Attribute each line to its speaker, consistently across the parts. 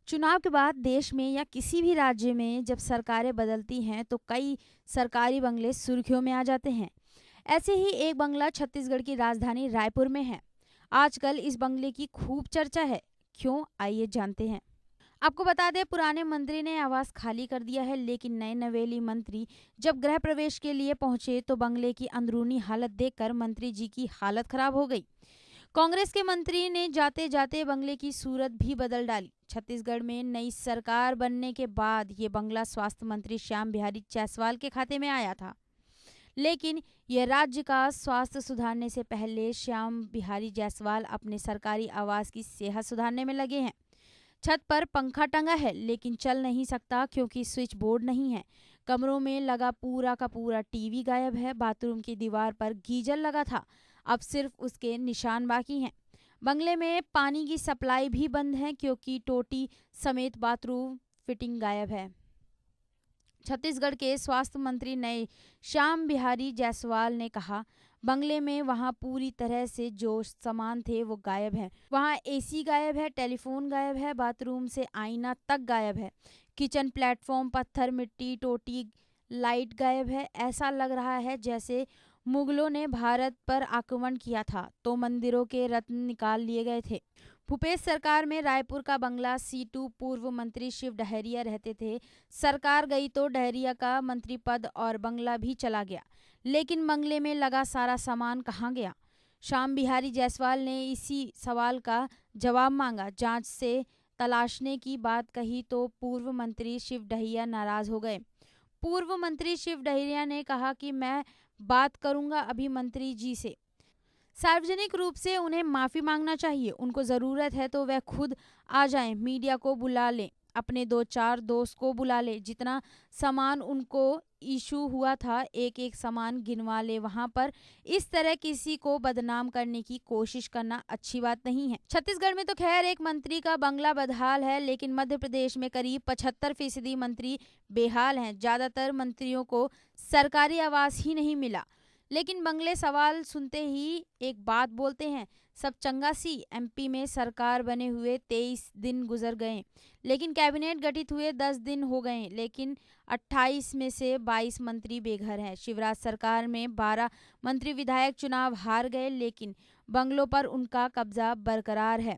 Speaker 1: चुनाव के बाद देश में या किसी भी राज्य में जब सरकारें बदलती हैं तो कई सरकारी बंगले सुर्खियों में आ जाते हैं। ऐसे ही एक बंगला छत्तीसगढ़ की राजधानी रायपुर में है। आजकल इस बंगले की खूब चर्चा है। क्यों, आइए जानते हैं। आपको बता दें, पुराने मंत्री ने आवास खाली कर दिया है, लेकिन नए नवेली मंत्री जब गृह प्रवेश के लिए पहुंचे तो बंगले की अंदरूनी हालत देखकर मंत्री जी की हालत खराब हो गई। कांग्रेस के मंत्री ने जाते जाते बंगले की सूरत भी बदल डाली। छत्तीसगढ़ में नई सरकार बनने के बाद ये बंगला स्वास्थ्य मंत्री श्याम बिहारी जायसवाल के खाते में आया था, लेकिन यह राज्य का स्वास्थ्य सुधारने से पहले श्याम बिहारी जायसवाल अपने सरकारी आवास की सेहत सुधारने में लगे हैं। छत पर पंखा टंगा है, लेकिन चल नहीं सकता क्योंकि स्विच बोर्ड नहीं है। कमरों में लगा पूरा का पूरा टीवी गायब है। बाथरूम की दीवार पर गीजर लगा था, अब सिर्फ उसके निशान बाकी हैं। बंगले में पानी की सप्लाई भी बंद है क्योंकि टोटी समेत बाथरूम फिटिंग गायब है। छत्तीसगढ़ के स्वास्थ्य मंत्री नए श्याम बिहारी जायसवाल ने कहा, बंगले में वहां पूरी तरह से जो सामान थे वो गायब है। वहां एसी गायब है, टेलीफोन गायब है, बाथरूम से आईना तक गायब है। किचन प्लेटफॉर्म, पत्थर, मिट्टी, टोटी, लाइट गायब है। ऐसा लग रहा है जैसे मुगलों ने भारत पर आक्रमण किया था तो मंदिरों के रत्न निकाल लिए गए थे। भूपेश सरकार में रायपुर का बंगला C2 पूर्व मंत्री शिव डहरिया रहते थे। सरकार गई तो डहरिया का मंत्री पद और बंगला भी चला गया, लेकिन बंगले में लगा सारा सामान कहाँ गया? श्याम बिहारी जायसवाल ने इसी सवाल का जवाब मांगा। जांच से तलाशने की बात कही तो पूर्व मंत्री शिव डहरिया नाराज हो गए। पूर्व मंत्री शिव डहरिया ने कहा कि मैं बात करूंगा अभी मंत्री जी से। सार्वजनिक रूप से उन्हें माफी मांगना चाहिए। उनको जरूरत है तो वह खुद आ जाएं, मीडिया को बुला लें, अपने 2-4 दोस्त को बुला ले। जितना सामान उनको इशू हुआ था एक एक सामान गिनवा ले वहां पर। इस तरह किसी को बदनाम करने की कोशिश करना अच्छी बात नहीं है। छत्तीसगढ़ में तो खैर एक मंत्री का बंगला बदहाल है, लेकिन मध्य प्रदेश में करीब 75% मंत्री बेहाल हैं। ज्यादातर मंत्रियों को सरकारी आवास ही नहीं मिला, लेकिन बंगले सवाल सुनते ही एक बात बोलते हैं, सब चंगा सी। MP में सरकार बने हुए 23 दिन गुजर गए, लेकिन कैबिनेट गठित हुए 10 दिन हो गए, लेकिन 28 में से 22 मंत्री बेघर हैं। शिवराज सरकार में 12 मंत्री विधायक चुनाव हार गए, लेकिन बंगलों पर उनका कब्जा बरकरार है।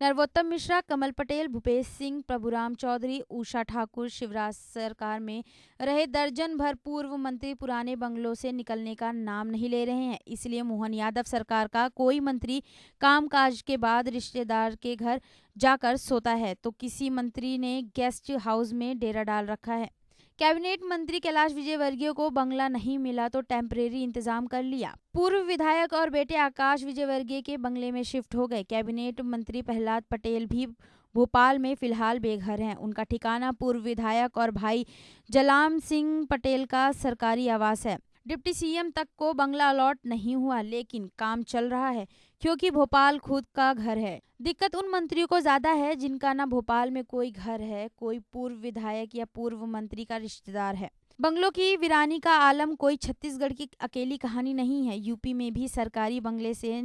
Speaker 1: नरोत्तम मिश्रा, कमल पटेल, भूपेश सिंह, प्रभुराम चौधरी, उषा ठाकुर, शिवराज सरकार में रहे दर्जन भर पूर्व मंत्री पुराने बंगलों से निकलने का नाम नहीं ले रहे हैं। इसलिए मोहन यादव सरकार का कोई मंत्री कामकाज के बाद रिश्तेदार के घर जाकर सोता है तो किसी मंत्री ने गेस्ट हाउस में डेरा डाल रखा है। कैबिनेट मंत्री कैलाश विजयवर्गीय को बंगला नहीं मिला तो टेम्परेरी इंतजाम कर लिया। पूर्व विधायक और बेटे आकाश विजयवर्गीय के बंगले में शिफ्ट हो गए। कैबिनेट मंत्री प्रहलाद पटेल भी भोपाल में फिलहाल बेघर हैं। उनका ठिकाना पूर्व विधायक और भाई जलाम सिंह पटेल का सरकारी आवास है। डिप्टी CM तक को बंगला अलॉट नहीं हुआ, लेकिन काम चल रहा है क्योंकि भोपाल खुद का घर है। दिक्कत उन मंत्रियों को ज्यादा है जिनका ना भोपाल में कोई घर है, कोई पूर्व विधायक या पूर्व मंत्री का रिश्तेदार है। बंगलों की वीरानी का आलम कोई छत्तीसगढ़ की अकेली कहानी नहीं है। यूपी में भी सरकारी बंगले से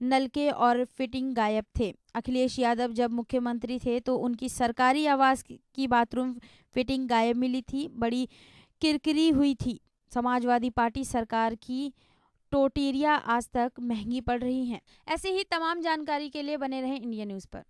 Speaker 1: नलके और फिटिंग गायब थे। अखिलेश यादव जब मुख्यमंत्री थे तो उनकी सरकारी आवास की बाथरूम फिटिंग गायब मिली थी, बड़ी किरकिरी हुई थी। समाजवादी पार्टी सरकार की टोटेरिया आज तक महंगी पड़ रही हैं। ऐसे ही तमाम जानकारी के लिए बने रहें इंडिया न्यूज़ पर।